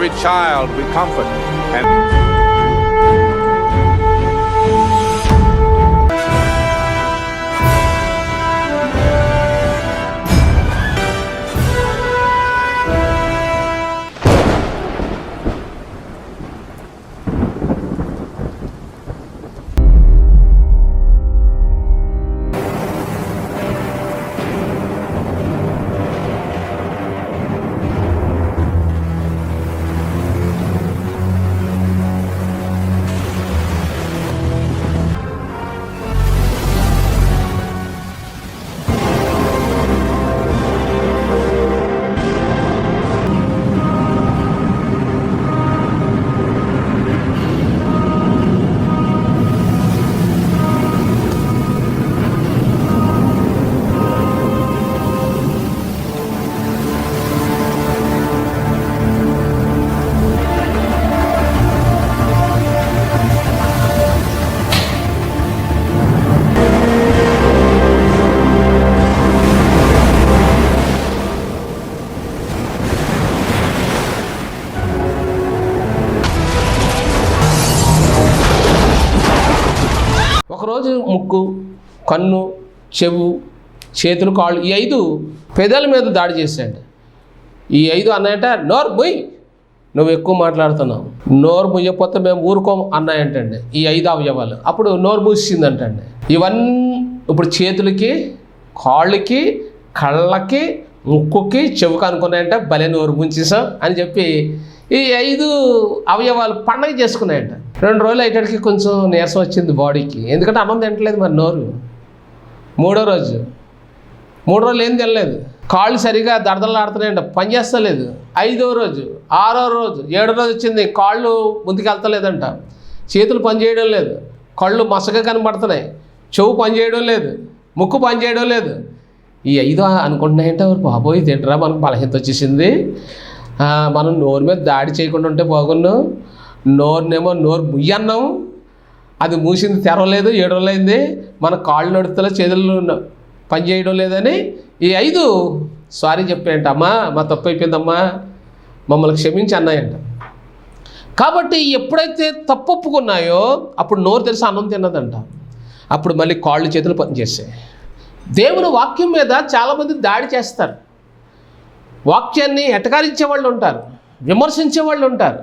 every child we comfort. And ఒకరోజు ముక్కు, కన్ను, చెవు, చేతులు, కాళ్ళు ఈ 5 పెదాల మీద దాడి చేశాడు. ఈ 5 అన్నాయంట, నోరు ముయ్, నువ్వు ఎక్కువ మాట్లాడుతున్నావు, నోరు ముయ్యకపోతే మేము ఊరుకోము అన్నాయంటండి ఈ 5 అవయవాలు. అప్పుడు నోరు మూసిందంటండి. ఇవన్నీ ఇప్పుడు చేతులకి, కాళ్ళకి, కళ్ళకి, ముక్కుకి, చెవుకు అనుకున్నాయంట. భలే నోరు ముంచేసాం అని చెప్పి ఈ 5 అవయవాలు పండగ చేసుకున్నాయంట. 2 రోజులు అయ్యేటికి కొంచెం నీరసం వచ్చింది బాడీకి, ఎందుకంటే అన్నం తింటలేదు మరి నోరు. 3వ రోజు 3 రోజులు ఏం తినలేదు, కాళ్ళు సరిగా దడదలాడుతున్నాయంట, పని చేస్తలేదు. 5వ రోజు 6వ రోజు 7వ రోజు వచ్చింది, కాళ్ళు ముందుకు వెళ్తలేదంట, చేతులు పని చేయడం లేదు, కళ్ళు మసక కనబడుతున్నాయి, చెవు పని చేయడం లేదు, ముక్కు పని చేయడం లేదు. ఈ 5 అనుకుంటున్నాయంటే బాబోయ్ తింటరా మనకు బలహీనత వచ్చేసింది, మనం నోరు మీద దాడి చేయకుండా ఉంటే బాగున్నాం, నోరునేమో నోరు ముయ్యన్నాం, అది మూసింది తెరవలేదు, 7 రోజులు అయింది, మన కాళ్ళు నడుపుతలే, చేతులు పని చేయడం లేదని ఈ 5 సారీ చెప్పాయంట. అమ్మా మా తప్పు అయిపోయిందమ్మా, మమ్మల్ని క్షమించి అన్నాయంట. కాబట్టి ఎప్పుడైతే తప్పు ఒప్పుకున్నాయో అప్పుడు నోరు తెలిసి అన్నం తిన్నదంట. అప్పుడు మళ్ళీ కాళ్ళు చేతులు పనిచేసాయి. దేవుని వాక్యం మీద చాలామంది దాడి చేస్తారు, వాక్యాన్ని ఎటకారించే వాళ్ళు ఉంటారు, విమర్శించే వాళ్ళు ఉంటారు,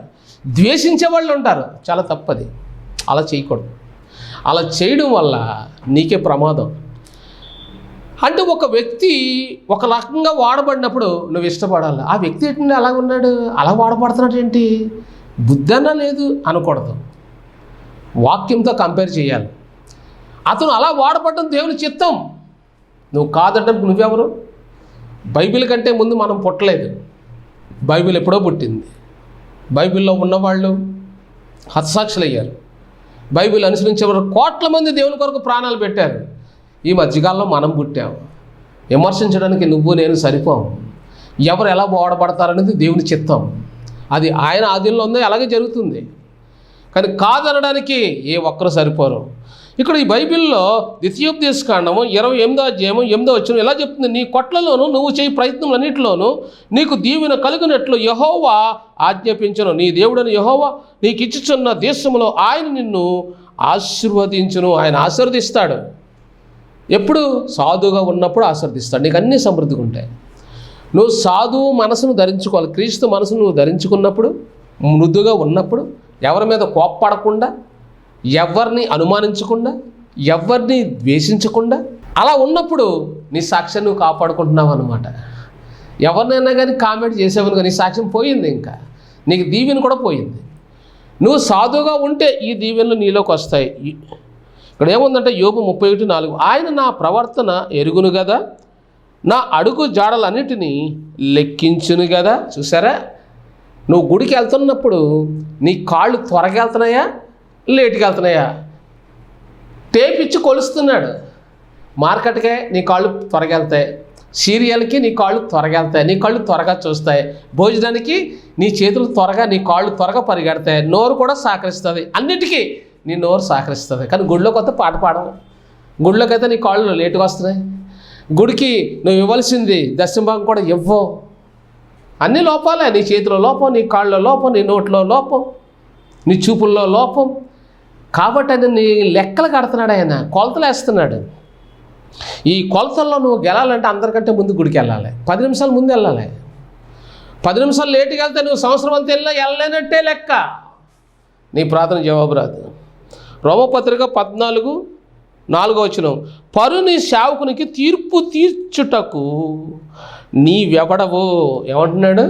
ద్వేషించే వాళ్ళు ఉంటారు. చాలా తప్పది, అలా చేయకూడదు. అలా చేయడం వల్ల నీకే ప్రమాదం. అంటే ఒక వ్యక్తి ఒక రకంగా వాడబడినప్పుడు నువ్వు ఇష్టపడాలి. ఆ వ్యక్తి ఏంటంటే అలా ఉన్నాడు, అలా వాడబడుతున్నాడు ఏంటి, బుద్ధన్నా లేదు అనకూడదు, వాక్యంతో కంపేర్ చేయాలి. అతను అలా వాడబడడం దేవుని చిత్తం, నువ్వు కాదనడానికి నువ్వెవరు? బైబిల్ కంటే ముందు మనం పుట్టలేదు, బైబిల్ ఎప్పుడో పుట్టింది. బైబిల్లో ఉన్నవాళ్ళు హతసాక్షులు అయ్యారు, బైబిల్ అనుసరించేవారు కోట్ల మంది దేవుని కొరకు ప్రాణాలు పెట్టారు. ఈ మధ్యకాలంలో మనం పుట్టాము, విమర్శించడానికి నువ్వు నేను సరిపోం. ఎవరు ఎలా వాడబడతారనేది దేవుని చిత్తం, అది ఆయన ఆధీనంలో ఉందో అలాగే జరుగుతుంది. కానీ కాదనడానికి ఏ ఒక్కరు సరిపోరు. ఇక్కడ ఈ బైబిల్లో ద్వితీయోపదేశకాండము 28వ అధ్యాయము 8వ వచనం ఎలా చెప్తుంది, నీ కొట్లలోను నువ్వు చేయి ప్రయత్నములన్నిటిలోనూ నీకు దీవెన కలిగినట్లు యెహోవా ఆజ్ఞాపించును, నీ దేవుడని యెహోవా నీకు ఇచ్చుచున్న దేశంలో ఆయన నిన్ను ఆశీర్వదించును. ఆయన ఆశీర్వదిస్తాడు. ఎప్పుడు? సాధువుగా ఉన్నప్పుడు ఆశీర్వదిస్తాడు. నీకు అన్నీ సమృద్ధిగా ఉంటాయి. నువ్వు సాధువు మనసును ధరించుకోవాలి. క్రీస్తు మనసును నువ్వు ధరించుకున్నప్పుడు, మృదుగా ఉన్నప్పుడు, ఎవరి మీద కోప్పడకుండా, ఎవరిని అనుమానించకుండా, ఎవరిని ద్వేషించకుండా, అలా ఉన్నప్పుడు నీ సాక్ష్యం నువ్వు కాపాడుకుంటున్నావు అన్నమాట. ఎవరినైనా కానీ కామెంట్ చేసేవను కానీ నీ సాక్ష్యం పోయింది, ఇంకా నీకు దీవెన కూడా పోయింది. నువ్వు సాధువుగా ఉంటే ఈ దీవెనలు నీలోకి వస్తాయి. ఇక్కడ ఏముందంటే యోబు 31:4, ఆయన నా ప్రవర్తన ఎరుగును కదా, నా అడుగు జాడలన్నిటినీ లెక్కించును కదా. చూసారా, నువ్వు గుడికి వెళ్తున్నప్పుడు నీ కాళ్ళు త్వరగా వెళ్తున్నాయా లేట్గా వెళ్తున్నాయా? టేప్ ఇచ్చి కొలుస్తున్నాడు. మార్కెట్కే నీ కాళ్ళు త్వరగా వెళ్తాయి, సీరియల్కి నీ కాళ్ళు త్వరగా వెళ్తాయి, నీ కాళ్ళు త్వరగా చూస్తాయి, భోజనానికి నీ చేతులు త్వరగా, నీ కాళ్ళు త్వరగా పరిగెడతాయి, నోరు కూడా సహకరిస్తుంది, అన్నిటికీ నీ నోరు సహకరిస్తుంది. కానీ గుడిలోకి వస్తే పాట పాడవు, గుడిలోకి అయితే నీ కాళ్ళు లేటుగా వస్తున్నాయి, గుడికి నువ్వు ఇవ్వాల్సింది దశమ భాగం కూడా ఇవ్వవు. అన్ని లోపాలే. నీ చేతిలో లోపం, నీ కాళ్ళలో లోపం, నీ నోట్లో లోపం, నీ చూపుల్లో లోపం. కాబట్టి ఆయన నీ లెక్కలు కడుతున్నాడు, ఆయన కొలతలు వేస్తున్నాడు. ఈ కొలతల్లో నువ్వు గెలాలంటే అందరికంటే ముందు గుడికి వెళ్ళాలి. 10 నిమిషాలు ముందు వెళ్ళాలి. 10 నిమిషాలు లేటుగా వెళ్తే నువ్వు సంవత్సరం అంతా వెళ్ళలేనట్టే లెక్క. నీ ప్రార్థన జవాబు రాదు. రోమపత్రిక 14:4 పరుని సేవకునికి తీర్పు తీర్చుటకు నీవెవడవు. ఏమంటున్నాడు?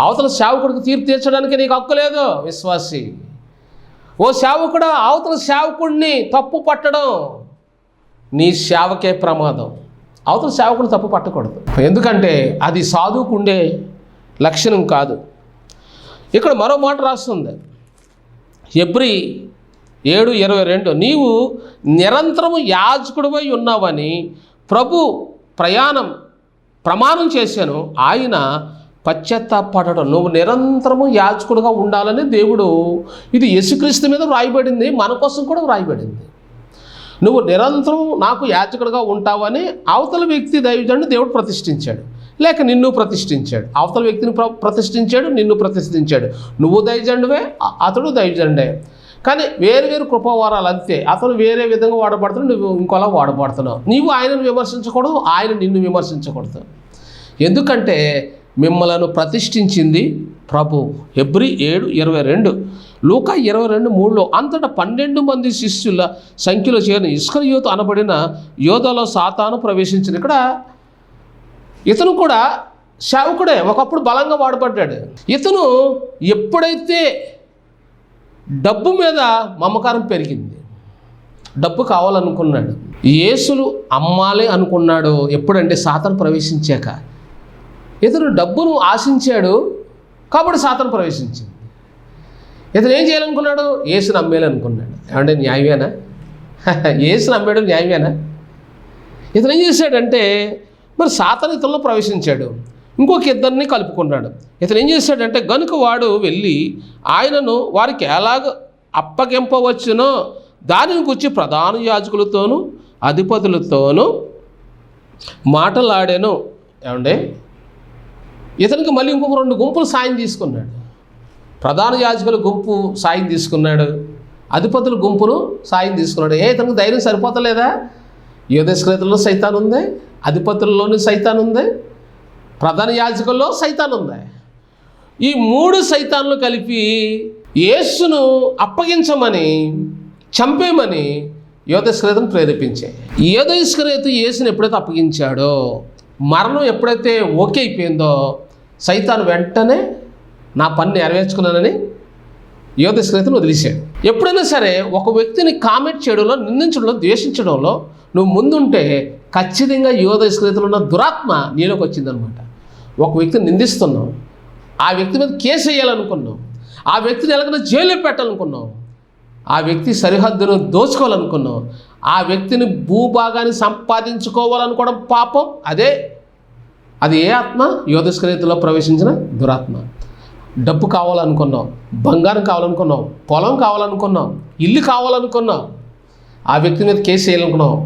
అవతల సేవకుడికి తీర్పు తీర్చడానికి నీకు హక్కు లేదు విశ్వాసి. ఓ సేవకుడా, అవతల సేవకుడిని తప్పు పట్టడం నీ సేవకే ప్రమాదం. అవతల సేవకుడిని తప్పు పట్టకూడదు, ఎందుకంటే అది సాధువుకుండే లక్షణం కాదు. ఇక్కడ మరో మాట రాస్తుంది, హెబ్రీ 7:22 నీవు నిరంతరము యాజకుడివై ఉన్నావని ప్రభు ప్రమాణం చేశాను, ఆయన పశ్చాత్తాపడడం. నువ్వు నిరంతరము యాజకుడిగా ఉండాలని దేవుడు, ఇది యేసుక్రీస్తు మీద వ్రాయబడింది, మన కోసం కూడా వ్రాయబడింది. నువ్వు నిరంతరం నాకు యాజకుడిగా ఉంటావని అవతల వ్యక్తి దైవజనుడు దేవుడు ప్రతిష్ఠించాడు, లేక నిన్ను ప్రతిష్ఠించాడు. అవతల వ్యక్తిని ప్రతిష్ఠించాడు, నిన్ను ప్రతిష్ఠించాడు. నువ్వు దైవజనుడే, అతడు దైవజనుడే. కానీ వేరు కృపావారాలు అంతే. అతను వేరే విధంగా వాడబడుతున్నావు, నువ్వు ఇంకోలా వాడబడుతున్నావు. నీవు ఆయనను విమర్శించకూడదు, ఆయన నిన్ను విమర్శించకూడదు. ఎందుకంటే మిమ్మలను ప్రతిష్ఠించింది ప్రభు. హెబ్రీ 7:22 లూకా 22:3 అంతటా 12 మంది శిష్యుల సంఖ్యలో చేరిన ఇస్కరియోతు అనబడిన యోధలో సాతాను ప్రవేశించింది. ఇక్కడ ఇతను కూడా సేవకుడే, ఒకప్పుడు బలంగా వాడబడ్డాడు. ఇతను ఎప్పుడైతే డబ్బు మీద మమకారం పెరిగింది, డబ్బు కావాలనుకున్నాడు, యేసులు అమ్మాలి అనుకున్నాడు. ఎప్పుడంటే సాతాను ప్రవేశించాక. ఇతను డబ్బును ఆశించాడు కాబట్టి సాతాను ప్రవేశించింది. ఇతను ఏం చేయాలనుకున్నాడు? యేసుని అమ్మేయాలనుకున్నాడు. ఏమంటే న్యాయమేనా? యేసుని అమ్మేయడం న్యాయమేనా? ఇతను ఏం చేశాడంటే మరి సాతాను ఇతరులో ప్రవేశించాడు, ఇంకొక ఇద్దరిని కలుపుకున్నాడు. ఇతను ఏం చేశాడంటే గనుక వాడు వెళ్ళి ఆయనను వారికి ఎలాగ అప్పగింపవచ్చునో దానిని గురించి ప్రధాన యాజకులతోనూ అధిపతులతోనూ మాటలాడాను. ఏమంటే ఇతనికి మళ్ళీ ఇంకొక 2 గుంపులు సాయం తీసుకున్నాడు. ప్రధాన యాజకుల గుంపు సాయం తీసుకున్నాడు, అధిపతుల గుంపును సాయం తీసుకున్నాడు. ఇతనికి ధైర్యం సరిపోతలేదా? యోధేశ్వరులలో సైతాన్ ఉంది, అధిపతుల్లోని సైతాన్ ఉంది, ప్రధాన యాజకుల్లో సైతాన్ ఉంది. ఈ 3 సైతాన్లు కలిపి యేసును అప్పగించమని, చంపేయమని యోధేశ్వరులను ప్రేరేపించాయి. యోధేశ్వరుడు యేసును ఎప్పుడైతే అప్పగించాడో, మరణం ఎప్పుడైతే ఓకే అయిపోయిందో, సైతాను వెంటనే నా పని నెరవేర్చుకున్నానని యోధేశ్వరుని వదిలేశాడు. ఎప్పుడైనా సరే ఒక వ్యక్తిని కామెంట్ చేయడంలో, నిందించడంలో, ద్వేషించడంలో నువ్వు ముందుంటే ఖచ్చితంగా యోధేశ్వరులో ఉన్న దురాత్మ నీలోకి వచ్చిందనమాట. ఒక వ్యక్తిని నిందిస్తున్నావు, ఆ వ్యక్తి మీద కేసు వేయాలనుకున్నావు, ఆ వ్యక్తిని ఎలాగైనా జైల్లో పెట్టాలనుకున్నావు, ఆ వ్యక్తి సరిహద్దును దోచుకోవాలనుకున్నావు, ఆ వ్యక్తిని భూభాగాన్ని సంపాదించుకోవాలనుకోవడం పాపం. అది ఏ ఆత్మ? యోధేశ్వరులో ప్రవేశించిన దురాత్మ. డబ్బు కావాలనుకున్నావు, బంగారం కావాలనుకున్నావు, పొలం కావాలనుకున్నావు, ఇల్లు కావాలనుకున్నావు, ఆ వ్యక్తి మీద కేసు వేయాలనుకున్నావు.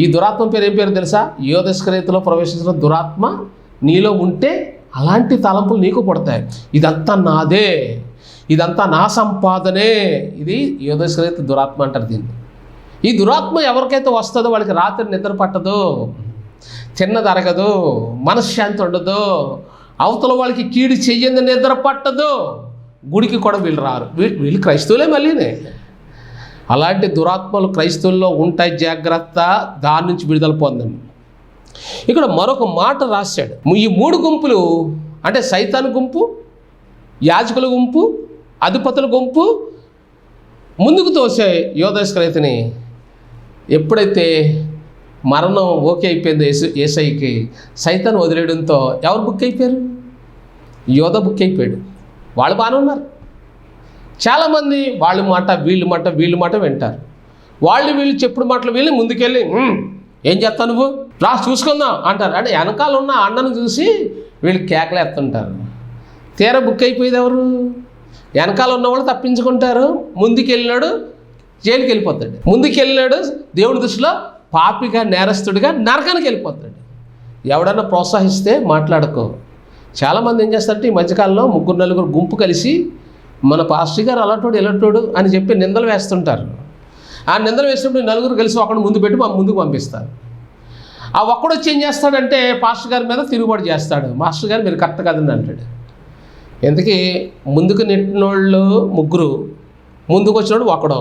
ఈ దురాత్మ పేరు ఏం పేరు తెలుసా? యోధేశ్వరులో ప్రవేశించిన దురాత్మ నీలో ఉంటే అలాంటి తలంపులు నీకు పడతాయి. ఇదంతా నాదే, ఇదంతా నా సంపాదనే. ఇది యోధేశ్వరు దురాత్మ అంటారు దీన్ని. ఈ దురాత్మ ఎవరికైతే వస్తుందో వాళ్ళకి రాత్రి నిద్ర పట్టదు, తిన్నది అరగదు, మనశ్శాంతి ఉండదు, అవతల వాళ్ళకి కీడు చెయ్యింది నిద్ర పట్టదు, గుడికి కూడా వీళ్ళు రారు. వీళ్ళు క్రైస్తవులే మళ్ళీనే. అలాంటి దురాత్మలు క్రైస్తవుల్లో ఉంటాయి, జాగ్రత్త, దాని నుంచి విడుదల పొందండి. ఇక్కడ మరొక మాట రాశాడు, ఈ 3 గుంపులు అంటే సైతాను గుంపు, యాజకుల గుంపు, అధిపతుల గుంపు ముందుకు తోసే యోధేశ్వరుని. ఎప్పుడైతే మరణం ఓకే అయిపోయిందో యేసయ్యకి, సైతాను వదిలేయడంతో ఎవరు బుక్ అయిపోయారు? యోధ బుక్ అయిపోయాడు. వాళ్ళు బాగానే ఉన్నారు. చాలామంది వాళ్ళ మాట వీళ్ళ మాట వింటారు. వీళ్ళు చెప్పుడు మాటలు వీళ్ళు ముందుకెళ్ళి ఏం చేస్తావు నువ్వు, రా చూసుకుందాం అంటారు. అంటే వెనకాల ఉన్న అన్నను చూసి వీళ్ళు కేకలేస్తుంటారు. తీరా బుక్ అయిపోయేది ఎవరు? వెనకాల ఉన్నవాళ్ళు తప్పించుకుంటారు. ముందుకెళ్ళినాడు జైలుకి వెళ్ళిపోతాడు, ముందుకెళ్ళినాడు దేవుడి దృష్టిలో పాపిగా, నేరస్తుడిగా నరకానికి వెళ్ళిపోతాడు. ఎవడన్నా ప్రోత్సహిస్తే మాట్లాడుకో, చాలామంది ఏం చేస్తారంటే ఈ మధ్యకాలంలో 3-4 గుంపు కలిసి మన పాస్టర్ గారు అలాంటోడు ఇలాంటోడు అని చెప్పి నిందలు వేస్తుంటారు. ఆ నిందలు వేసినప్పుడు 4 కలిసి ఒకడు ముందు పెట్టి ముందుకు పంపిస్తారు. ఆ ఒక్కడు వచ్చి ఏం చేస్తాడంటే పాస్టర్ గారి మీద తిరుగుబాటు చేస్తాడు. మాస్టర్ గారు మీరు కరెక్ట్ కదండి అంటాడు. ఎందుకీ ముందుకు నెట్టినోళ్ళు 3, ముందుకు వచ్చినోడు ఒకడు,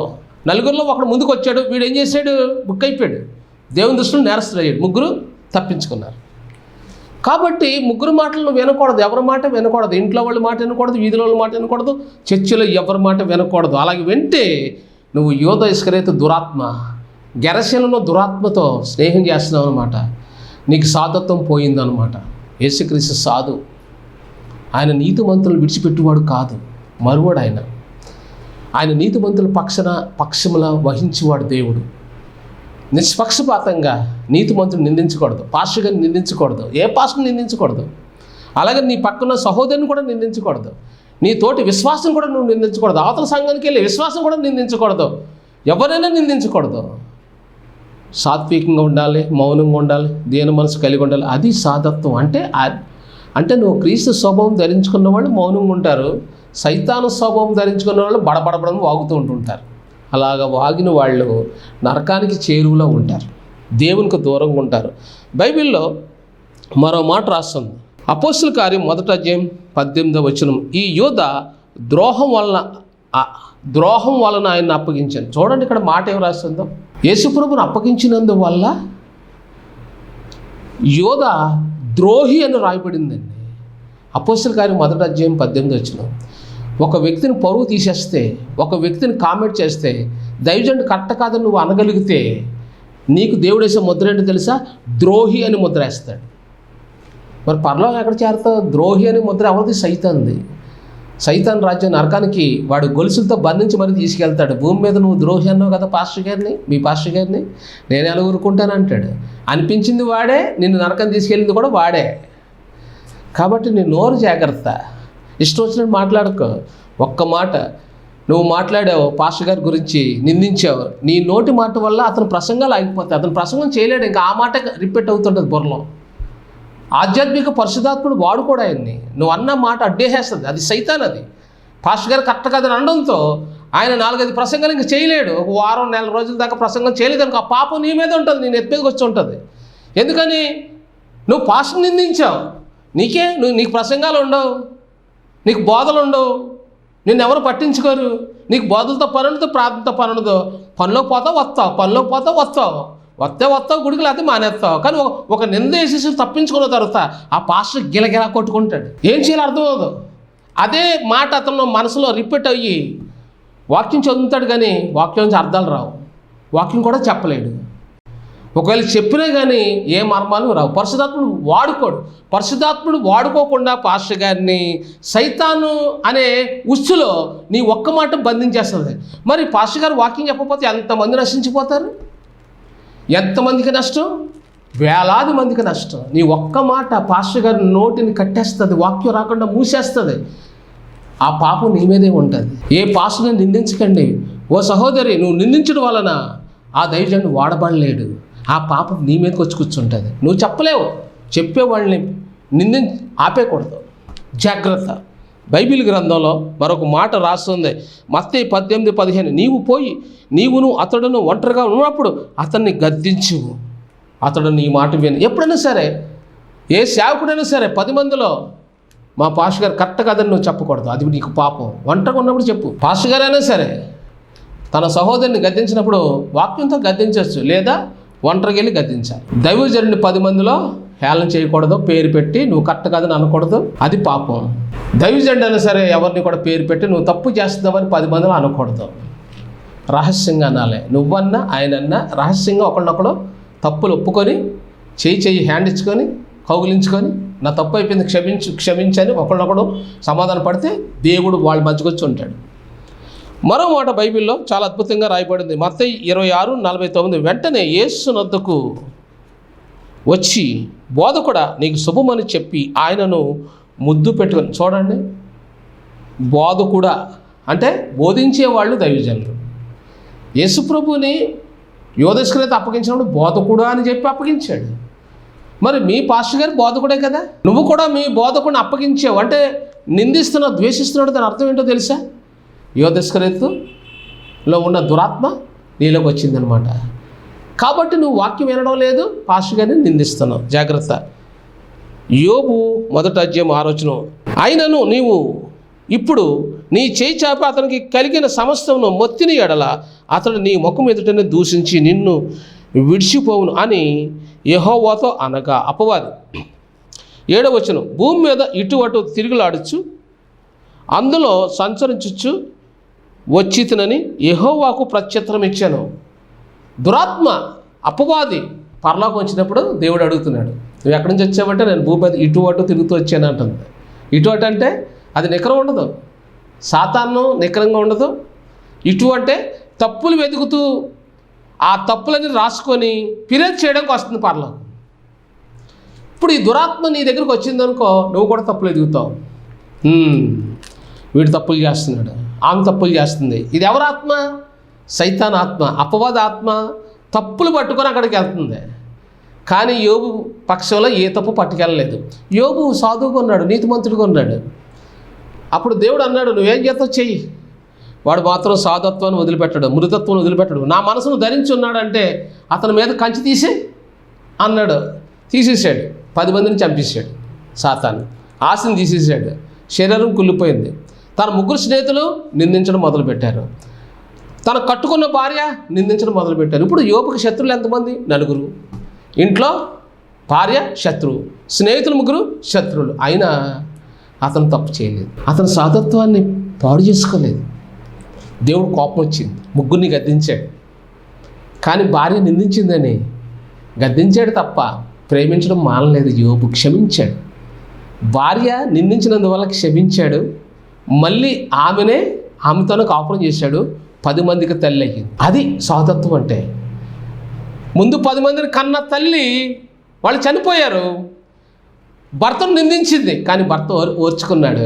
4లో ఒకడు ముందుకు వచ్చాడు. వీడు ఏం చేశాడు? బుక్ అయిపోయాడు. దేవుని దృష్టిలో నేరస్తులు అయ్యాడు. 3 తప్పించుకున్నారు. కాబట్టి 3 మాటలను వినకూడదు. ఎవరి మాట వినకూడదు. ఇంట్లో వాళ్ళ మాట వినకూడదు, వీధిలో వాళ్ళ మాట వినకూడదు, చర్చిలో ఎవరి మాట వినకూడదు. అలాగే వింటే నువ్వు యోధ ఇస్కరియోతు దురాత్మ, గెరసెనలో దురాత్మతో స్నేహం చేస్తున్నావు అనమాట. నీకు సాధత్వం పోయిందనమాట. యేసుక్రీస్తు సాధు. ఆయన నీతిమంతులను విడిచిపెట్టువాడు కాదు, మరువాడు ఆయన. ఆయన నీతిమంతుల పక్షముల వహించేవాడు దేవుడు. నిష్పక్షపాతంగా నీతిమంతుడు నిందించకూడదు. పాస్టర్ గారిని నిందించకూడదు. ఏ పాస్టర్ని నిందించకూడదు. అలాగే నీ పక్కన సహోదరుని కూడా నిందించకూడదు. నీ తోటి విశ్వాసం కూడా నువ్వు నిందించకూడదు. అవతల సంఘానికి వెళ్ళి విశ్వాసం కూడా నిందించకూడదు. ఎవరైనా నిందించకూడదు. సాత్వికంగా ఉండాలి, మౌనంగా ఉండాలి, దీన మనసు కలిగి ఉండాలి. అది సాధత్వం. అంటే నువ్వు క్రీస్తు స్వభావం ధరించుకున్న వాళ్ళు మౌనంగా ఉంటారు. సైతాను స్వభావం ధరించుకున్న వాళ్ళు బడబడబడని వాగుతూ ఉంటుంటారు. అలాగ వాగిన వాళ్ళు నరకానికి చేరువలో ఉంటారు, దేవునికి దూరంగా ఉంటారు. బైబిల్లో మరో మాట రాస్తుంది. అపోస్తుల కార్యం 1వ అధ్యాయం 18వ వచనం. ఈ యోధ ద్రోహం వలన ఆయన్ని అప్పగించాను. చూడండి ఇక్కడ మాట ఏం రాస్తుందో. యేసుప్రభుని అప్పగించినందువల్ల యోధ ద్రోహి అని రాయబడిందండి. అపోస్తుల కార్యం 1వ అధ్యాయం 18వ వచనం. ఒక వ్యక్తిని పరువు తీసేస్తే, ఒక వ్యక్తిని కామెంట్ చేస్తే, దైవజనుడు కరెక్ట్ కాదని నువ్వు అనగలిగితే నీకు దేవుడు వేసే ముద్ర ఏంటో తెలుసా? ద్రోహి అని ముద్ర వేస్తాడు. మరి పరలోకం ఎక్కడ చేరుతావు? ద్రోహి అని ముద్ర ఎవరిది? సైతాన్ది. సైతాన్ రాజ్యం నరకానికి వాడు గొలుసులతో బంధించి మరి తీసుకెళ్తాడు. భూమి మీద నువ్వు ద్రోహి అన్నావు కదా పాస్టర్ గారిని, మీ పాస్టర్ గారిని, నేను ఎలా ఊరుకుంటాను అంటాడు. అనిపించింది వాడే, నిన్ను నరకం తీసుకెళ్ళింది కూడా వాడే. కాబట్టి నీ నోరు జాగ్రత్త. ఇష్టం వచ్చినట్టు మాట్లాడుకో. ఒక్క మాట నువ్వు మాట్లాడావు, పాస్టర్ గారి గురించి నిందించావు, నీ నోటి మాట వల్ల అతను ప్రసంగాలు ఆగిపోతాయి. అతను ప్రసంగం చేయలేడు, ఇంకా ఆ మాట రిపీట్ అవుతుంటుంది బుర్రలో. ఆధ్యాత్మిక పరిశుద్ధాత్ముడు వాడు కూడా ఆయన్ని నువ్వు అన్న మాట అడ్డేసేస్తుంది. అది సైతాన్. అది పాస్టర్ గారు కరెక్ట్ కాదని అనడంతో ఆయన 4-5 ప్రసంగాలు ఇంకా చేయలేడు. ఒక వారం, నెల రోజుల దాకా ప్రసంగం చేయలేదు అనుకో, ఆ పాపం నీ మీద ఉంటుంది, నీ నెత్తి మీదకి వచ్చి ఉంటుంది. ఎందుకని? నువ్వు పాస్టర్ నిందించావు. నీకు ప్రసంగాలు ఉండవు, నీకు బోధలు ఉండవు, నిన్నెవరు పట్టించుకోరు. నీకు బోధలతో పని ఉండదు, ప్రార్థనతో పని ఉండదు. పనిలోకి పోతావు వస్తావు, పనిలోకి పోతావు వస్తావు గుడికి లేకపోతే మానేస్తావు. కానీ ఒక నింద వేసేసి తప్పించుకున్న తర్వాత ఆ పాస్టర్ గిలగిలా కొట్టుకుంటాడు. ఏం చేయాలో అర్థం అవ్వదు. అదే మాట అతను మనసులో రిపీట్ అయ్యి వాక్యం చదువుతాడు, కానీ వాక్యం నుంచి అర్థాలు రావు. వాక్యం కూడా చెప్పలేడు. ఒకవేళ చెప్పినా కానీ ఏ మర్మాలు రావు. పరిశుద్ధాత్ముడు వాడుకోకుండా పాస్టర్ గారిని సైతాను అనే ఉచ్చులో నీ ఒక్క మాట బంధించేస్తుంది. మరి పాస్టర్ గారు వాక్యం చెప్పకపోతే ఎంతమంది నశించిపోతారు? ఎంతమందికి నష్టం? వేలాది మందికి నష్టం. నీ ఒక్క మాట పాస్టర్ గారి నోటిని కట్టేస్తుంది, వాక్యం రాకుండా మూసేస్తుంది. ఆ పాపం నీ మీదే ఉంటుంది. ఏ పాస్టర్ని నిందించకండి. ఓ సహోదరి, నువ్వు నిందించడం వలన ఆ దైవజనుడు వాడబడలేడు. ఆ పాపం నీ మీదకి వచ్చి కూర్చుంటుంది. నువ్వు చెప్పలేవు. చెప్పేవాళ్ళని ఆపేయకూడదు. జాగ్రత్త. బైబిల్ గ్రంథంలో మరొక మాట రాస్తుంది. మత్తయి 18:15. నీవు పోయి నీవును అతడును ఒంటరిగా ఉన్నప్పుడు అతన్ని గద్దించు, అతడు నీ మాట విను. ఎప్పుడైనా సరే, ఏ సేవకుడైనా సరే 10 మందిలో మా పాస్టర్ గారు కరెక్ట్ కాదని నువ్వు చెప్పకూడదు. అది నీకు పాపం. ఒంటరిగా ఉన్నప్పుడు చెప్పు. పాస్టర్ గారైనా సరే తన సహోదరుని గద్దించినప్పుడు వాక్యంతో గద్దించవచ్చు, లేదా ఒంటరికి వెళ్ళి గద్దించాలి. దైవజనుడిని 10 మందిలో హేళన చేయకూడదు, పేరు పెట్టి నువ్వు కరెక్ట్ కాదని అనకూడదు. అది పాపం. దైవజనుడు అయినా సరే ఎవరిని కూడా పేరు పెట్టి నువ్వు తప్పు చేస్తున్నావని 10 మందిలో అనకూడదు. రహస్యంగా అనాలి. నువ్వన్నా ఆయనన్నా రహస్యంగా ఒకళ్ళొకడు తప్పులు ఒప్పుకొని చేయి హ్యాండ్ ఇచ్చుకొని కౌగులించుకొని నా తప్పు అయిపోయింది క్షమించని ఒకళ్ళొకడు సమాధాన పడితే దేవుడు వాళ్ళ మధ్యకి వచ్చి ఉంటాడు. మరో మాట బైబిల్లో చాలా అద్భుతంగా రాయబడింది. మత్తయి 26:49. వెంటనే యేసునొద్దకు వచ్చి బోధకుడా నీకు శుభమని చెప్పి ఆయనను ముద్దు పెట్టుకొని. చూడండి, బోధకుడా అంటే బోధించేవాళ్ళు దైవజనులు. యేసుప్రభుని యోధ ఇస్కరియోతు అప్పగించినప్పుడు బోధకుడా అని చెప్పి అప్పగించాడు. మరి మీ పాస్టర్ గారు బోధకుడే కదా, నువ్వు కూడా మీ బోధకుడిని అప్పగించావు అంటే నిందిస్తున్నావు, ద్వేషిస్తున్నాడు. దాని అర్థం ఏంటో తెలుసా? యోధస్కరేతులో ఉన్న దురాత్మ నీలోకి వచ్చిందనమాట. కాబట్టి నువ్వు వాక్యం వినడం లేదు, పాస్టర్ గారిని నిందిస్తున్నావు. జాగ్రత్త. యోబు 1:6 అయినను నీవు ఇప్పుడు నీ చేయి చాపి అతనికి కలిగిన సమస్తమును మొత్తిని ఎడల అతడు నీ ముఖం ఎదుటనే దూషించి నిన్ను విడిచిపోవును అని యెహోవాతో అనగా అపవాది. 7 భూమి మీద ఇటు అటు తిరుగులాడుచు అందులో సంచరించుచు వచ్చితినని యెహోవాకు ప్రత్యుత్తరం ఇచ్చాను. దురాత్మ అపవాది పరలోకం వచ్చినప్పుడు దేవుడు అడుగుతున్నాడు, నువ్వు ఎక్కడి నుంచి వచ్చావంటే నేను భూమి మీద ఇటు అటు తిరుగుతూ వచ్చాను అంటుంది. ఇటు అటు అంటే అది నికరం ఉండదు, సాతాను నికరంగా ఉండదు. ఇటు అంటే తప్పులు వెతుకుతూ ఆ తప్పులని రాసుకొని ఫిర్యాదు చేయడానికి వస్తుంది పరలోకం. ఇప్పుడు ఈ దురాత్మ నీ దగ్గరికి వచ్చిందనుకో, నువ్వు కూడా తప్పులు ఎదుగుతావు. వీడు తప్పులు చేస్తున్నాడు, ఆమె తప్పులు చేస్తుంది. ఇది ఎవరి ఆత్మ? సైతాన్ ఆత్మ, అపవాద ఆత్మ తప్పులు పట్టుకొని అక్కడికి వెళ్తుంది. కానీ యోబు పక్షంలో ఏ తప్పు పట్టుకెళ్ళలేదు. యోబు సాధువుగా ఉన్నాడు, నీతిమంతుడిగా ఉన్నాడు. అప్పుడు దేవుడు అన్నాడు, నువ్వేం చేస్తావు చెయ్యి. వాడు మాత్రం సాధుత్వాన్ని వదిలిపెట్టాడు, మృతత్వం వదిలిపెట్టాడు. నా మనసును ధరించి ఉన్నాడంటే అతని మీద కంచి తీసే అన్నాడు. తీసేసాడు. 10 మందిని చంపేశాడు. సాతాను ఆశను తీసేసాడు. శరీరం కుళ్ళిపోయింది. తన 3 స్నేహితులు నిందించడం మొదలుపెట్టారు. తన కట్టుకున్న భార్య నిందించడం మొదలుపెట్టారు. ఇప్పుడు యోబుకి శత్రువులు ఎంతమంది? 4. ఇంట్లో భార్య శత్రువు, స్నేహితులు 3 శత్రువులు. అయినా అతను తప్పు చేయలేదు, అతను సాధుత్వాన్ని పాడు చేసుకోలేదు. దేవుడు కోపం వచ్చింది, 3 గద్దించాడు. కానీ భార్య నిందించిందని గద్దించాడు తప్ప ప్రేమించడం మానలేదు. యోబు క్షమించాడు. భార్య నిందించినందువల్ల క్షమించాడు. మళ్ళీ ఆమెతోనే కాపురం చేశాడు. 10 మందికి తల్లి అయ్యింది. అది సాధుత్వం అంటే. ముందు 10 మందిని కన్న తల్లి వాళ్ళు చనిపోయారు. భర్తను నిందించింది, కానీ భర్త ఓర్చుకున్నాడు.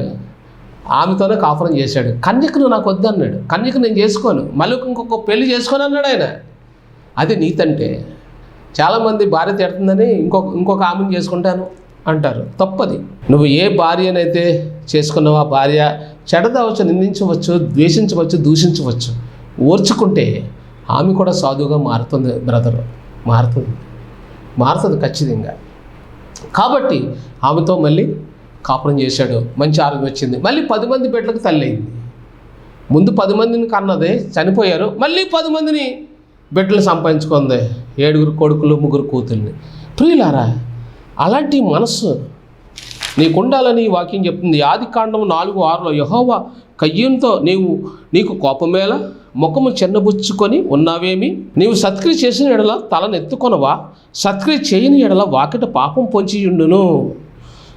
ఆమెతోనే కాపురం చేశాడు. కన్యకను నాకు వద్దు అన్నాడు. కన్యక నేను చేసుకోను, మళ్ళీ ఇంకొక పెళ్లి చేసుకొని అన్నాడు ఆయన. అది నీతంటే. చాలామంది భార్య తిడుతుందని ఇంకొక ఆమెను చేసుకుంటాను అంటారు. తప్పది. నువ్వు ఏ భార్యనైతే చేసుకున్నావో ఆ భార్య చెడదవచ్చు, నిందించవచ్చు, ద్వేషించవచ్చు, దూషించవచ్చు. ఓర్చుకుంటే ఆమె కూడా సాధువుగా మారుతుంది. బ్రదరు మారుతుంది ఖచ్చితంగా. కాబట్టి ఆమెతో మళ్ళీ కాపురం చేశాడు. మంచి ఆరోగ్యం వచ్చింది. మళ్ళీ 10 మంది బిడ్డలకు తల్లి అయింది. ముందు 10 మందిని కన్నదే చనిపోయారు. మళ్ళీ 10 మందిని బిడ్డలు సంపాదించుకుంది. 7 కొడుకులు 3 కూతుర్ని. ప్రియులారా, అలాంటి మనస్సు నీకుండాలని వాక్యం చెప్తుంది. ఆదికాండం 4:6 యెహోవా కయ్యూనుతో నీకు కోపమేలా, ముఖము చిన్నబుచ్చుకొని ఉన్నావేమి? నీవు సత్క్రియ చేసిన ఎడల తలనెత్తుకొనవా? సత్క్రియ చేయని ఎడల వాకిట పాపం పొంచియుండును.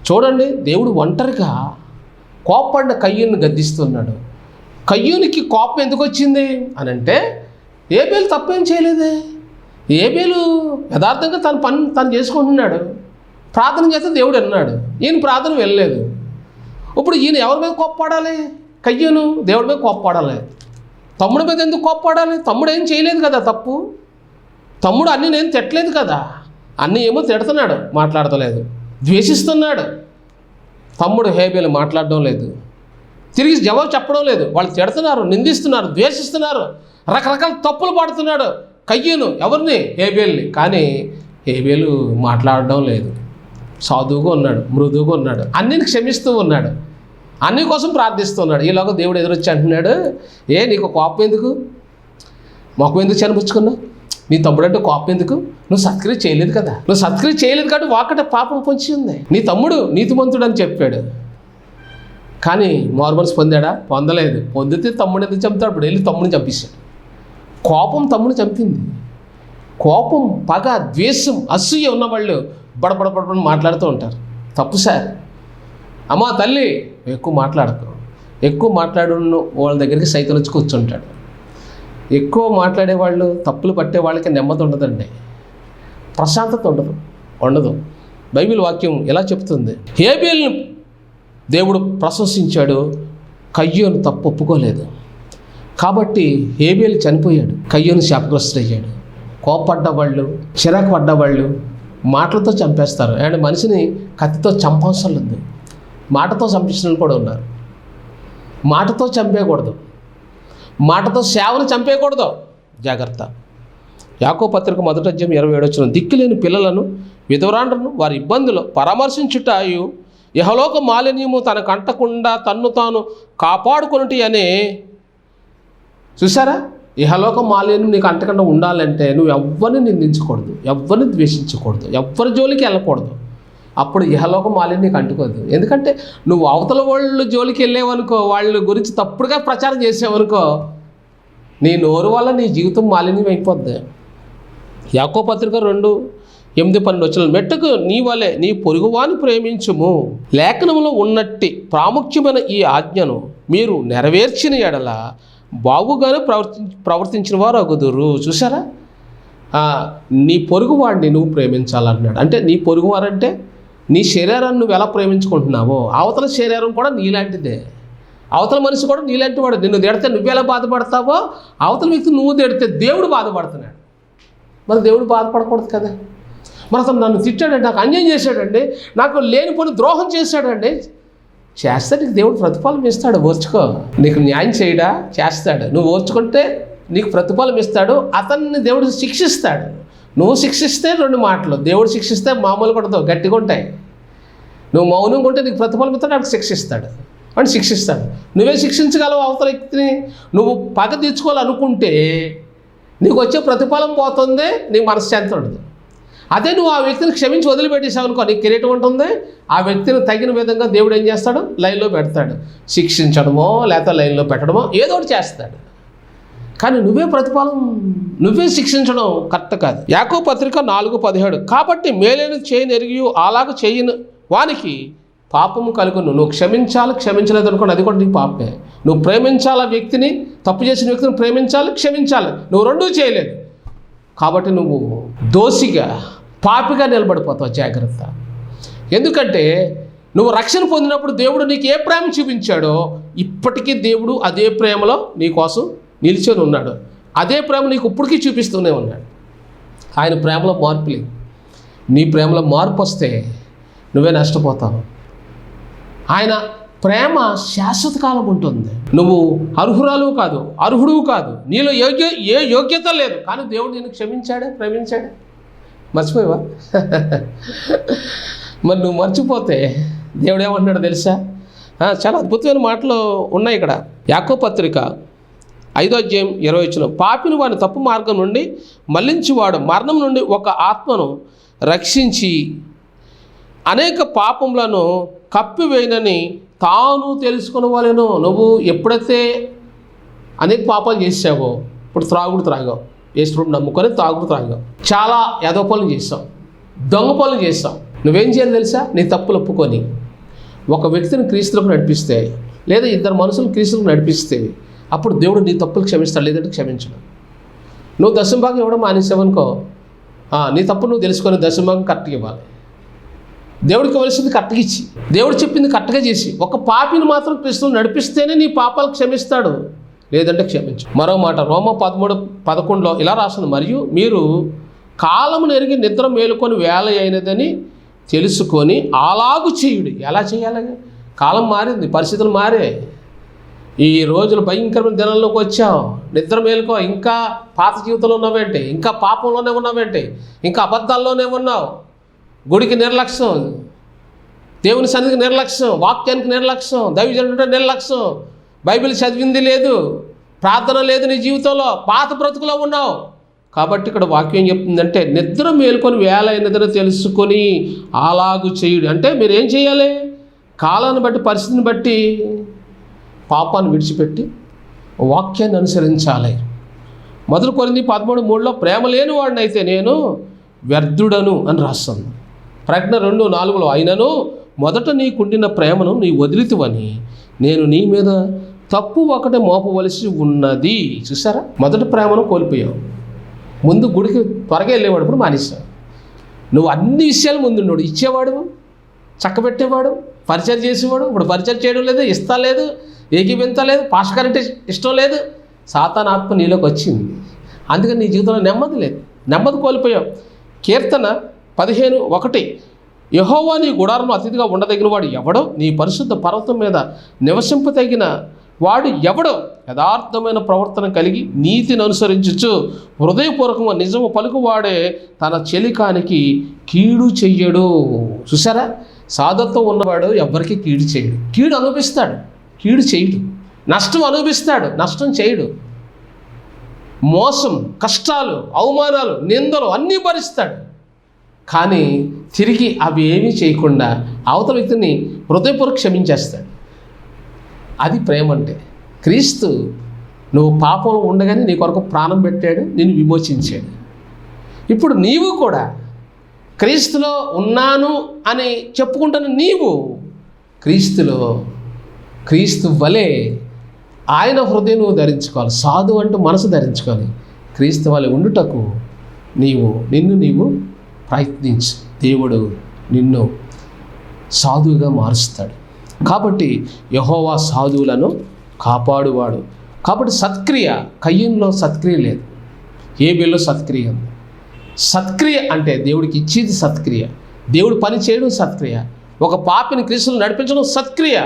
చూడండి, దేవుడు ఒంటరిగా కోపపడిన కయ్యూను గద్దిస్తున్నాడు. కయ్యూనికి కోపం ఎందుకు వచ్చింది అని అంటే, ఏబేలు తప్పేం చేయలేదే. ఏబేలు యథార్థంగా తన పని తను చేసుకుంటున్నాడు. ప్రార్థన చేస్తే దేవుడు అన్నాడు. ఈయన ప్రార్థన వెళ్ళలేదు. ఇప్పుడు ఈయన ఎవరి మీద కోప్పడాలి? కయ్యూను దేవుడి మీద కోప్పడాలి. తమ్ముడి మీద ఎందుకు కోప్పడాలి? తమ్ముడు ఏం చేయలేదు కదా తప్పు. తమ్ముడు అన్నీ నేను తిట్టలేదు కదా. అన్నీ ఏమో తిడుతున్నాడు, మాట్లాడతలేదు, ద్వేషిస్తున్నాడు. తమ్ముడు హేబేలు మాట్లాడడం లేదు, తిరిగి జవాబు చెప్పడం లేదు. వాళ్ళు తిడుతున్నారు, నిందిస్తున్నారు, ద్వేషిస్తున్నారు, రకరకాల తప్పులు పడుతున్నాడు కయ్యూను. ఎవరిని? హేబేల్ని. కానీ హేబేలు మాట్లాడడం లేదు. సాధువుగా ఉన్నాడు, మృదువుగా ఉన్నాడు, అన్నిని క్షమిస్తూ ఉన్నాడు, అన్ని కోసం ప్రార్థిస్తున్నాడు. ఈలోగా దేవుడు ఎదురొచ్చి అంటున్నాడు, నీకు కోపం ఎందుకు? మొఖం ఎందుకు చనిపుచ్చుకున్నావు? నీ తమ్ముడు అంటే కోపం ఎందుకు? నువ్వు సత్క్రియ చేయలేదు కదా. నువ్వు సత్క్రియ చేయలేదు కాబట్టి వాకట పాపం పొంచి ఉంది. నీ తమ్ముడు నీతిమంతుడు అని చెప్పాడు, కానీ మారుమనసు పొందాడా? పొందలేదు. పొందితే తమ్ముడు ఎందుకు చంపుతాడు? ఇప్పుడు వెళ్ళి తమ్ముడిని చంపేశాడు. కోపం తమ్ముడిని చంపింది. కోపం, పగ, ద్వేషం, అసూయ ఉన్నవాళ్ళు బడబడబడబడి మాట్లాడుతూ ఉంటారు. తప్పు సార్. అమ్మా తల్లి, ఎక్కువ మాట్లాడకు. ఎక్కువ మాట్లాడు వాళ్ళ దగ్గరికి సైతం వచ్చి కూర్చుంటాడు. ఎక్కువ మాట్లాడేవాళ్ళు, తప్పులు పట్టే వాళ్ళకి నెమ్మది ఉండదండి, ప్రశాంతత ఉండదు. బైబిల్ వాక్యం ఎలా చెప్తుంది? హేబేలును దేవుడు ప్రశంసించాడు, కయ్యూను తప్పు ఒప్పుకోలేదు. కాబట్టి హేబేలు చనిపోయాడు, కయ్యూను శాపగ్రస్తుడయ్యాడు. కోపడ్డవాళ్ళు, చిరాకు పడ్డవాళ్ళు మాటలతో చంపేస్తారు. అండ్ మనిషిని కత్తితో చంపవసరం లేదు, మాటతో చంపించిన వాళ్ళు కూడా ఉన్నారు. మాటతో చంపేయకూడదు, మాటతో సేవను చంపేయకూడదు, జాగ్రత్త. యాకోబు పత్రిక 1:27 దిక్కులేని పిల్లలను విధవరాండ్రను వారి ఇబ్బందులు పరామర్శించుటయు యహలోక మాలిన్యము తనకు అంటకుండా తన్ను తాను కాపాడుకొనుటి అనే. చూసారా, ఇహలోక మాలిన్యం నీకు అంటకుండా ఉండాలంటే నువ్వు ఎవ్వరిని నిందించకూడదు, ఎవ్వరిని ద్వేషించకూడదు, ఎవ్వరి జోలికి వెళ్ళకూడదు. అప్పుడు ఇహలోక మాలిన్యం నీకు అంటుకోదు. ఎందుకంటే నువ్వు అవతల వాళ్ళు జోలికి వెళ్ళేవనుకో, వాళ్ళ గురించి తప్పుడుగా ప్రచారం చేసావనుకో, నీ నోరు వల్ల నీ జీవితం మాలిన్యం అయిపోద్ది. యాకోబు పత్రిక 2:8-12 మెట్టుకు నీ వలె నీ పొరుగువాని ప్రేమించుము, లేఖనములో ఉన్నట్టి ప్రాముఖ్యమైన ఈ ఆజ్ఞను మీరు నెరవేర్చిన ఎడల బాగుగానే ప్రవర్తించిన వారు అగుదురు. చూసారా, నీ పొరుగువాడిని నువ్వు ప్రేమించాలన్నాడు. అంటే నీ పొరుగువారంటే నీ శరీరాన్ని నువ్వు ఎలా ప్రేమించుకుంటున్నావో అవతల శరీరం కూడా నీలాంటిదే, అవతల మనిషి కూడా నీలాంటి వాడు. నిన్ను తిడితే నువ్వెలా బాధపడతావో అవతల వ్యక్తి నువ్వు తిడితే దేవుడు బాధపడుతున్నాడు. మరి దేవుడు బాధపడకూడదు కదా. మరి అతను నన్ను తిట్టాడండి, నాకు అన్యాయం చేశాడండి, నాకు లేనిపోని ద్రోహం చేశాడండి, చేస్తే నీకు దేవుడు ప్రతిఫలం ఇస్తాడు. ఓర్చుకో. నీకు న్యాయం చేయడా, చేస్తాడు. నువ్వు ఓర్చుకుంటే నీకు ప్రతిఫలం ఇస్తాడు. అతన్ని దేవుడు శిక్షిస్తాడు. నువ్వు శిక్షిస్తే 2 మాటలు, దేవుడు శిక్షిస్తే మామూలుగా ఉండదు, గట్టిగా ఉంటాయి. నువ్వు మౌనంగా ఉంటే నీకు ప్రతిఫలం ఇస్తాడు, అక్కడ శిక్షిస్తాడు, అని శిక్షిస్తాడు. నువ్వే శిక్షించగలవు అవతల వ్యక్తిని. నువ్వు పగ తీర్చుకోవాలనుకుంటే నీకు వచ్చే ప్రతిఫలం పోతుంది, నీ మనశ్శాంతి ఉండదు. అదే నువ్వు ఆ వ్యక్తిని క్షమించి వదిలిపెట్టేసావు అనుకో, నీకు కిరీటం ఉంటుంది. ఆ వ్యక్తిని తగిన విధంగా దేవుడు ఏం చేస్తాడు, లైన్లో పెడతాడు. శిక్షించడమో లేకపోతే లైన్లో పెట్టడమో ఏదో ఒకటి చేస్తాడు. కానీ నువ్వే ప్రతిఫలం, నువ్వే శిక్షించడం కరెక్ట్ కాదు. యాకోబు పత్రిక 4:17 కాబట్టి మేలైన చేయని ఎరిగి అలాగ చేయని వానికి పాపము కలుగును. నువ్వు క్షమించాలి, క్షమించలేదు అనుకోండి, అది కూడా నీకు పాపమే. నువ్వు ప్రేమించాలి, ఆ వ్యక్తిని, తప్పు చేసిన వ్యక్తిని ప్రేమించాలి, క్షమించాలి, నువ్వు 2 చేయలేదు కాబట్టి నువ్వు దోషిగా, పాపిగా నిలబడిపోతావు. జాగ్రత్త. ఎందుకంటే నువ్వు రక్షణ పొందినప్పుడు దేవుడు నీకు ఏ ప్రేమ చూపించాడో ఇప్పటికీ దేవుడు అదే ప్రేమలో నీ కోసం నిలిచి ఉన్నాడు. అదే ప్రేమ నీకు ఇప్పటికీ చూపిస్తూనే ఉన్నాడు. ఆయన ప్రేమలో మార్పు లేదు. నీ ప్రేమలో మార్పు వస్తే నువ్వే నష్టపోతావు. ఆయన ప్రేమ శాశ్వత కాలం ఉంటుంది. నువ్వు అర్హురాలు కాదు, అర్హుడు కాదు, నీలో ఏ యోగ్యత లేదు, కానీ దేవుడు నిన్ను క్షమించాడే, ప్రేమించాడే. మర్చిపోయావా? మరి నువ్వు మర్చిపోతే దేవుడు ఏమంటున్నాడు తెలుసా? చాలా అద్భుతమైన మాటలు ఉన్నాయి ఇక్కడ. యాకోబు పత్రిక 5:20 పాపిని వాని తప్పు మార్గం నుండి మళ్లించువాడు మరణం నుండి ఒక ఆత్మను రక్షించి అనేక పాపములను కప్పివేయనని తాను తెలుసుకునేవాళ్ళను. నువ్వు ఎప్పుడైతే అనేక పాపాలు చేసావో, ఇప్పుడు త్రాగుడు త్రాగావు, యేసుప్రభువుని నమ్ముకొని త్రాగుడు త్రాగావు, చాలా ఎదవ పనులు చేసావు, దొంగ పనులు చేసావు. నువ్వేం చేయాలి తెలుసా? నీ తప్పులు ఒప్పుకొని ఒక వ్యక్తిని క్రీస్తులకు నడిపిస్తే, లేదా 2 మనుషులు క్రీస్తులకు నడిపిస్తే అప్పుడు దేవుడు నీ తప్పులు క్షమిస్తాడు, లేదంటే క్షమించడు. నువ్వు దశంభాగం ఇవ్వడం మానేసావనుకో, నీ తప్పు నువ్వు తెలుసుకొని దశంభాగం కరెక్ట్గా ఇవ్వాలి. దేవుడికి ఇవ్వాల్సింది కరెక్ట్గా ఇచ్చి, దేవుడు చెప్పింది కరెక్ట్గా చేసి, ఒక పాపిని మాత్రం క్రీస్తును నడిపిస్తేనే నీ పాపాలు క్షమిస్తాడు, లేదంటే క్షమించు. మరో మాట రోమా 13:11 ఇలా రాస్తుంది, మరియు మీరు కాలమును ఎరిగి నిద్ర మేలుకొని వేళ అయినదని తెలుసుకొని అలాగు చేయుడు. ఎలా చేయాలి? కాలం మారింది, పరిస్థితులు మారే. ఈ రోజులు భయంకరమైన దినాల్లోకి వచ్చావు, నిద్ర మేలుకో. ఇంకా పాత జీవితంలో ఉన్నావేంటి? ఇంకా పాపంలోనే ఉన్నావేంటి? ఇంకా అబద్ధాల్లోనే ఉన్నావు. గుడికి నిర్లక్ష్యం, దేవుని సన్నిధికి నిర్లక్ష్యం, వాక్యానికి నిర్లక్ష్యం, దైవజనుడికి నిర్లక్ష్యం, బైబిల్ చదివింది లేదు, ప్రార్థన లేదు నీ జీవితంలో, పాత బ్రతుకులో ఉన్నావు. కాబట్టి ఇక్కడ వాక్యం చెప్తుందంటే నిద్ర మేలుకొని వేళ అయినదని తెలుసుకొని అలాగు చేయుడు. అంటే మీరు ఏం చేయాలి? కాలాన్ని బట్టి, పరిస్థితిని బట్టి పాపాన్ని విడిచిపెట్టి వాక్యాన్ని అనుసరించాలి. 1 కొరింథీ 13:3 ప్రేమ లేని వాడిని అయితే నేను వ్యర్థుడను అని రాస్తుంది. ప్రకటన 2:4 అయినను మొదట నీకుండిన ప్రేమను నీ వదిలితివని నేను నీ మీద తప్పు ఒకటి మోపవలసి ఉన్నది. చూసారా, మొదటి ప్రేమను కోల్పోయావు. ముందు గుడికి త్వరగా వెళ్ళేవాడు, ఇప్పుడు మానేశావు. నువ్వు అన్ని విషయాలు ముందున్నాడు, ఇచ్చేవాడు, చక్కబెట్టేవాడు, పరిచయం చేసేవాడు. ఇప్పుడు పరిచయం చేయడం లేదు, ఇస్తా లేదు, ఏకీభించలేదు, పాస్టర్ అంటే ఇష్టం లేదు. సాతాను ఆత్మ నీలోకి వచ్చింది. అందుకని నీ జీవితంలో నెమ్మది లేదు, నెమ్మది కోల్పోయావు. కీర్తన 15:1 యెహోవా నీ గుడారంలో అతిథిగా ఉండదగిన వాడు ఎవడో, నీ పరిశుద్ధ పర్వతం మీద నివసింపదగిన వాడు ఎవడో, యథార్థమైన ప్రవర్తన కలిగి నీతిని అనుసరించుచు హృదయపూర్వకంగా నిజము పలుకువాడే తన చెలికానికి కీడు చెయ్యడు. చూసారా, సాధుత్వం ఉన్నవాడు ఎవరికి కీడు చేయడు. కీడు అనుభవిస్తాడు, కీడు చేయడు. నష్టం అనుభవిస్తాడు, నష్టం చేయడు. మోసం, కష్టాలు, అవమానాలు, నిందలు అన్నీ భరిస్తాడు. కానీ తిరిగి అవి ఏమీ చేయకుండా అవతల వ్యక్తిని హృదయపూర్వక క్షమించేస్తాడు. అది ప్రేమ అంటే. క్రీస్తు నువ్వు పాపంలో ఉండగానే నీ కొరకు ప్రాణం పెట్టాడు, నిన్ను విమోచించాడు. ఇప్పుడు నీవు కూడా క్రీస్తులో ఉన్నాను అని చెప్పుకుంటున్న నీవు క్రీస్తు వలె ఆయన హృదయం నువ్వు ధరించుకోవాలి. సాధు అంటూ మనసు ధరించుకోవాలి. క్రీస్తు వలె ఉండుటకు నిన్ను నీవు ప్రయత్నించు. దేవుడు నిన్ను సాధువుగా మారుస్తాడు. కాబట్టి యెహోవా సాధువులను కాపాడువాడు. కాబట్టి సత్క్రియ, కయ్యూనులో సత్క్రియ లేదు, హేబెలులో సత్క్రియ ఉంది. సత్క్రియ అంటే దేవుడికి ఇచ్చేది సత్క్రియ, దేవుడు పని చేయడం సత్క్రియ, ఒక పాపిని క్రీస్తును నడిపించడం సత్క్రియ.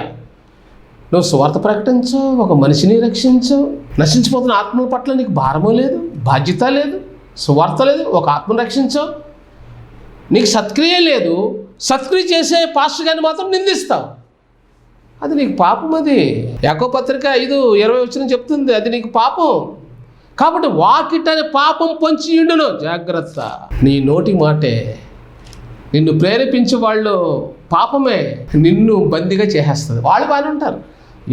నువ్వు సువార్త ప్రకటించు, ఒక మనిషిని రక్షించు, నశించిపోతున్న ఆత్మల పట్ల నీకు భారము లేదు, బాధ్యత లేదు, సువార్త లేదు, ఒక ఆత్మను రక్షించు. నీకు సత్క్రియ లేదు, సత్క్రియ చేసే పాస్టర్ గారిని మాత్రం నిందిస్తావు. అది నీకు పాపం. అది యాకోబు పత్రిక 5:20 చెప్తుంది, అది నీకు పాపం. కాబట్టి వాకిట్ అనే పాపం పొంచియుండును, జాగ్రత్త. నీ నోటి మాటే నిన్ను ప్రేరేపించే వాళ్ళు పాపమే నిన్ను బందీగా చేసేస్తుంది. వాళ్ళు బాగానే ఉంటారు.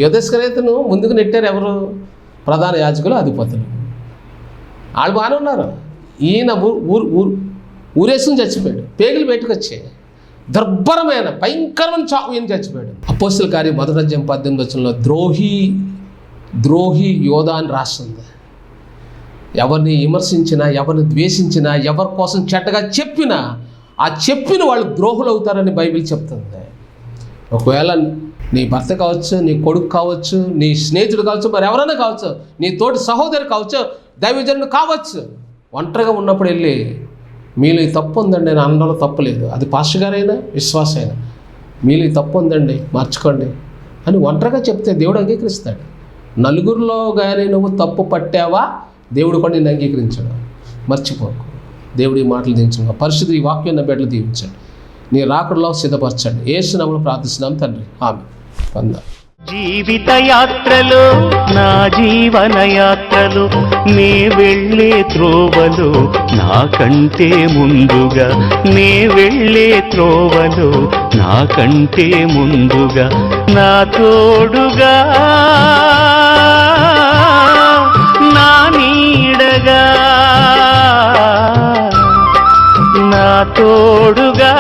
యోధేశ్వరేతను ముందుకు నెట్టారు ఎవరు? ప్రధాన యాజకులు, అధిపతులు. వాళ్ళు బాగానే ఉన్నారు. ఈయన ఊరేసుకుని చచ్చిపోయాడు, పేగులు పెట్టుకొచ్చే దుర్భరమైన భయంకరమైన చావు ఈయన చచ్చిపోయాడు. అపోస్తల కార్యం 1:18 ద్రోహి యోధా అని రాస్తుంది. ఎవరిని విమర్శించినా, ఎవరిని ద్వేషించినా, ఎవరి కోసం చెడ్డగా చెప్పినా ఆ చెప్పిన వాళ్ళు ద్రోహులు అవుతారని బైబిల్ చెప్తుంది. ఒకవేళ నీ భర్త కావచ్చు, నీ కొడుకు కావచ్చు, నీ స్నేహితుడు కావచ్చు, మరి ఎవరైనా కావచ్చు, నీ తోటి సహోదరు కావచ్చు, దైవజనుడు కావచ్చు, ఒంటరిగా ఉన్నప్పుడు వెళ్ళి మీలో ఈ తప్పు ఉందండి, నేను అనడంలో తప్పు లేదు, అది పాస్టర్ గారైనా విశ్వాస అయినా, మీలో ఈ తప్పు ఉందండి మార్చుకోండి అని ఒంటరిగా చెప్తే దేవుడు అంగీకరిస్తాడు. నలుగురిలో కానీ నువ్వు తప్పు పట్టావా, దేవుడు కూడా నిన్ను అంగీకరించాడు. మర్చిపోకు. దేవుడి మాటలు దించండి. పరిశుద్ధ ఈ వాక్యం బిడ్డలు దీవించండి. నీ రాకడలో సిద్ధపరచండి. యేసు నామములో ప్రార్థిస్తున్నాం తండ్రి, ఆమేన్. వందనాలు. జీవిత యాత్రలో, నా జీవన యాత్రలు, నే వెళ్ళే త్రోవలు, నాకంటే ముందుగా నే వెళ్ళే త్రోవలు, నాకంటే ముందుగా నా తోడుగా, నా నీడగా, నా తోడుగా